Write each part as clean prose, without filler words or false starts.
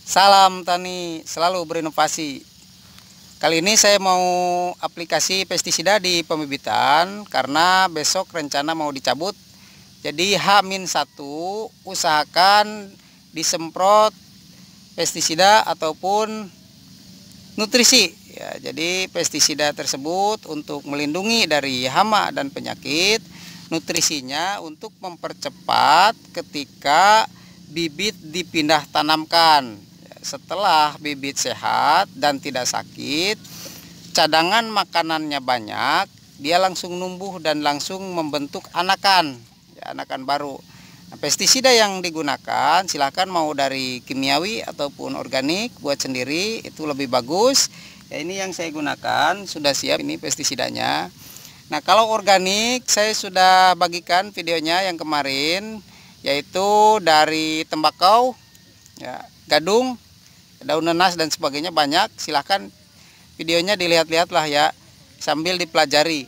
Salam tani selalu berinovasi. Kali ini saya mau aplikasi pestisida di pembibitan karena besok rencana mau dicabut. Jadi H-1 usahakan disemprot pestisida ataupun nutrisi. Ya, jadi pestisida tersebut untuk melindungi dari hama dan penyakit, nutrisinya untuk mempercepat ketika bibit dipindah tanamkan. Setelah bibit sehat dan tidak sakit, cadangan makanannya banyak, dia langsung numbuh dan langsung membentuk anakan, ya, anakan baru. Nah, pestisida yang digunakan silahkan mau dari kimiawi ataupun organik, buat sendiri itu lebih bagus. Ya, ini yang saya gunakan, sudah siap ini pestisidanya. Nah, kalau organik saya sudah bagikan videonya yang kemarin, yaitu dari tembakau, ya, gadung, daun nanas dan sebagainya banyak. Silahkan videonya dilihat-lihatlah ya, sambil dipelajari.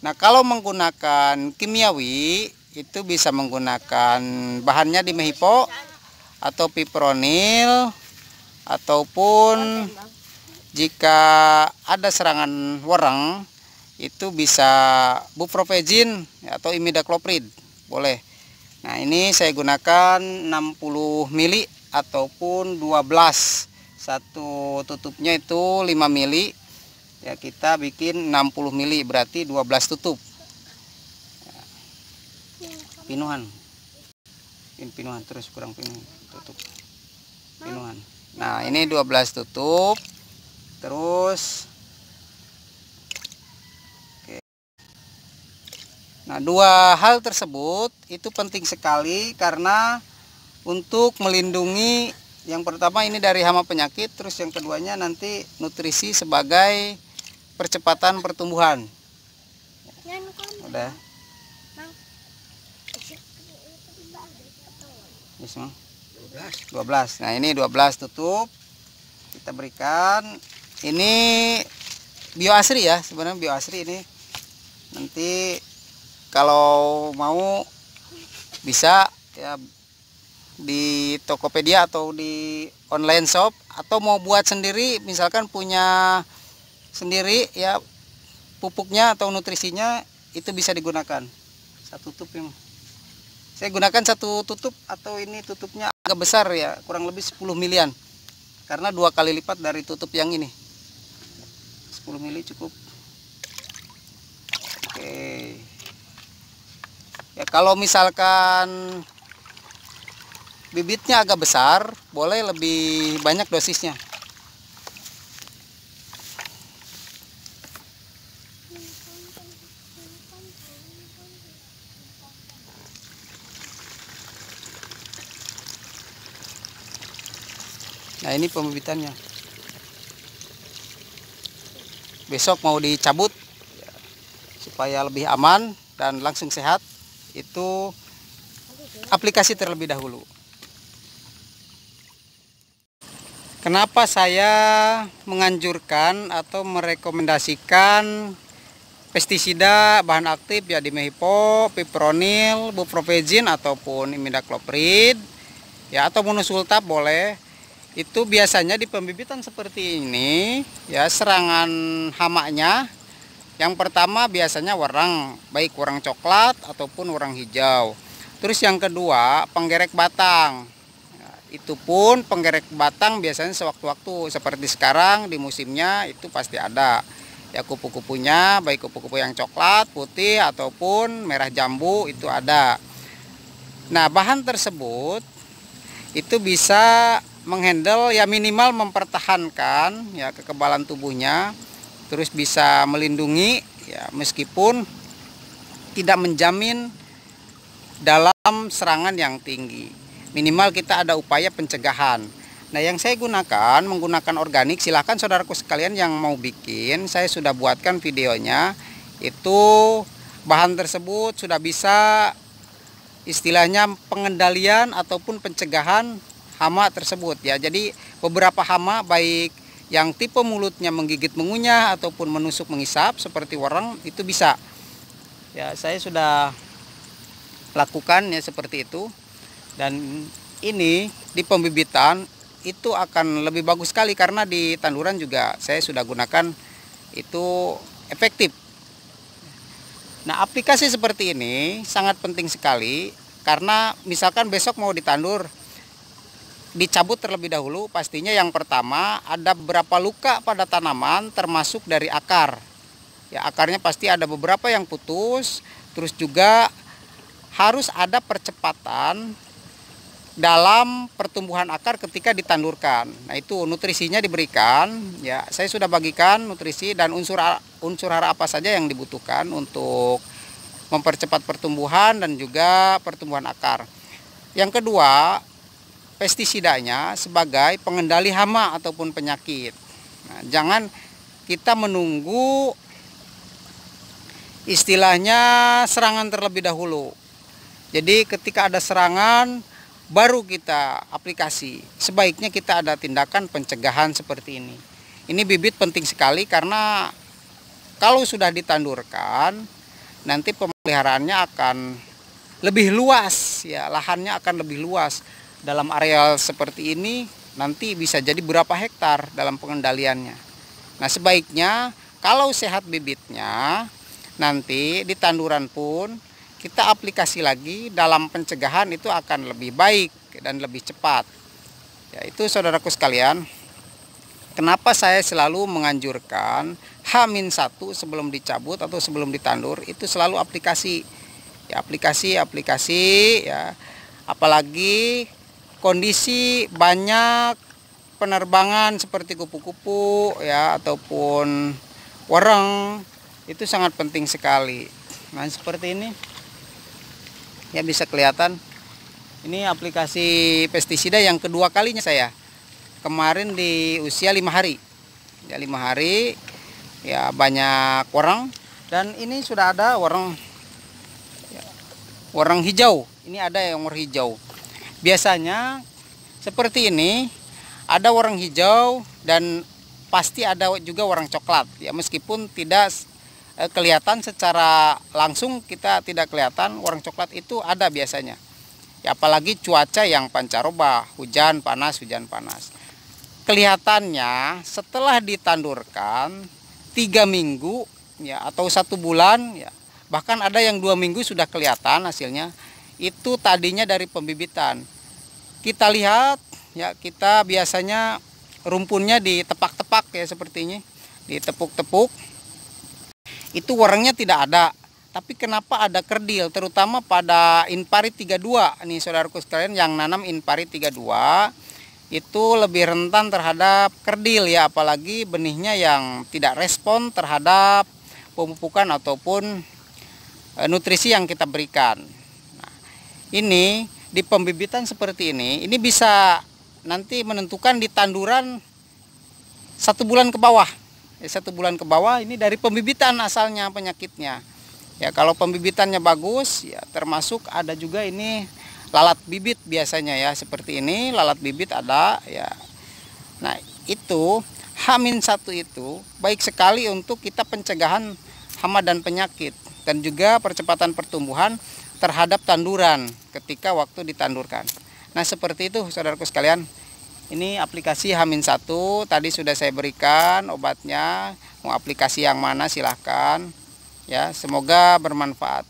Nah, kalau menggunakan kimiawi itu bisa menggunakan bahannya di Mehipo atau Pipronil, ataupun jika ada serangan wereng itu bisa Buprofezin atau Imidacloprid, boleh. Nah, ini saya gunakan 60 mili ataupun 12. Satu tutupnya itu 5 mili. Ya, kita bikin 60 mili berarti 12 tutup. Pinuhan. Pinuhan terus kurang pinuhan, tutup. Pinuhan. Nah, ini 12 tutup. Terus nah, dua hal tersebut itu penting sekali karena untuk melindungi, yang pertama ini dari hama penyakit, terus yang keduanya nanti nutrisi sebagai percepatan pertumbuhan. Udah. 12. Nah, ini 12 tutup. Kita berikan. Ini bioasri ya, sebenarnya bioasri ini. Nanti kalau mau bisa ya di Tokopedia atau di online shop, atau mau buat sendiri misalkan punya sendiri ya pupuknya atau nutrisinya, itu bisa digunakan. Satu tutup yang saya gunakan satu tutup, atau ini tutupnya agak besar ya, kurang lebih 10 milian karena 2 kali lipat dari tutup yang ini. 10 mili cukup. Oke. Ya, kalau misalkan bibitnya agak besar, boleh lebih banyak dosisnya. Nah, ini pembibitannya. Besok mau dicabut supaya lebih aman dan langsung sehat. Itu aplikasi terlebih dahulu. Kenapa saya menganjurkan atau merekomendasikan pestisida bahan aktif ya di Mehipo, Pipronil, Buprofezin ataupun Imidacloprid ya, atau Monosultap boleh. Itu biasanya di pembibitan seperti ini ya, serangan hamanya yang pertama biasanya wereng, baik wereng coklat ataupun wereng hijau. Terus yang kedua penggerek batang. Nah, itu pun penggerek batang biasanya sewaktu-waktu, seperti sekarang di musimnya itu pasti ada. Ya, kupu-kupunya baik kupu-kupu yang coklat, putih ataupun merah jambu itu ada. Nah, bahan tersebut itu bisa menghandle ya, minimal mempertahankan ya kekebalan tubuhnya. Terus bisa melindungi ya, meskipun tidak menjamin dalam serangan yang tinggi. Minimal kita ada upaya pencegahan. Nah, yang saya gunakan menggunakan organik. Silahkan saudaraku sekalian yang mau bikin, saya sudah buatkan videonya. Itu bahan tersebut sudah bisa istilahnya pengendalian ataupun pencegahan hama tersebut ya. Jadi beberapa hama baik yang tipe mulutnya menggigit mengunyah ataupun menusuk mengisap seperti wereng itu bisa. Ya, saya sudah lakukan ya seperti itu. Dan ini di pembibitan itu akan lebih bagus sekali, karena di tanduran juga saya sudah gunakan, itu efektif. Nah, aplikasi seperti ini sangat penting sekali, karena misalkan besok mau ditandur, dicabut terlebih dahulu. Pastinya yang pertama ada beberapa luka pada tanaman, termasuk dari akar. Ya, akarnya pasti ada beberapa yang putus, terus juga harus ada percepatan dalam pertumbuhan akar ketika ditandurkan. Nah, itu nutrisinya diberikan. Ya, saya sudah bagikan nutrisi dan unsur hara apa saja yang dibutuhkan untuk mempercepat pertumbuhan dan juga pertumbuhan akar. Yang kedua, pestisidanya sebagai pengendali hama ataupun penyakit. Nah, jangan kita menunggu istilahnya serangan terlebih dahulu. Jadi ketika ada serangan baru kita aplikasi. Sebaiknya kita ada tindakan pencegahan seperti ini. Ini bibit penting sekali, karena kalau sudah ditandurkan, nanti pemeliharaannya akan lebih luas, ya, lahannya akan lebih luas. Dalam areal seperti ini nanti bisa jadi berapa hektar dalam pengendaliannya. Nah, sebaiknya kalau sehat bibitnya, nanti di tanduran pun kita aplikasi lagi dalam pencegahan, itu akan lebih baik dan lebih cepat. Ya, itu saudaraku sekalian, kenapa saya selalu menganjurkan H-1 sebelum dicabut atau sebelum ditandur itu selalu aplikasi. Ya, aplikasi ya. Apalagi kondisi banyak penerbangan seperti kupu-kupu ya ataupun wereng, itu sangat penting sekali. Nah, seperti ini. Ya, bisa kelihatan ini aplikasi pestisida yang kedua kalinya saya. Kemarin di usia 5 hari. Ya, 5 hari ya, banyak wereng, dan ini sudah ada wereng ya, wereng hijau. Ini ada yang wereng hijau. Biasanya seperti ini ada wereng hijau dan pasti ada juga wereng coklat ya, meskipun tidak kelihatan secara langsung, kita tidak kelihatan wereng coklat itu ada biasanya ya, apalagi cuaca yang pancaroba, hujan panas. Kelihatannya setelah ditandurkan 3 minggu ya atau 1 bulan ya, bahkan ada yang 2 minggu sudah kelihatan hasilnya. Itu tadinya dari pembibitan. Kita lihat ya, kita biasanya rumpunnya ditepak-tepak ya, sepertinya ditepuk-tepuk. Itu werengnya tidak ada, tapi kenapa ada kerdil, terutama pada Inpari 32 nih saudaraku sekalian, yang nanam Inpari 32 itu lebih rentan terhadap kerdil ya, apalagi benihnya yang tidak respon terhadap pemupukan ataupun nutrisi yang kita berikan. Nah, ini di pembibitan seperti ini bisa nanti menentukan di tanduran 1 bulan ke bawah. 1 bulan ke bawah ini dari pembibitan asalnya penyakitnya. Ya, kalau pembibitannya bagus ya, termasuk ada juga ini lalat bibit biasanya ya, seperti ini lalat bibit ada ya. Nah, itu H-1 itu baik sekali untuk kita pencegahan hama dan penyakit, dan juga percepatan pertumbuhan terhadap tanduran ketika waktu ditandurkan. Nah, seperti itu saudaraku sekalian. Ini aplikasi H-1 tadi sudah saya berikan obatnya. Mau aplikasi yang mana silahkan ya, semoga bermanfaat.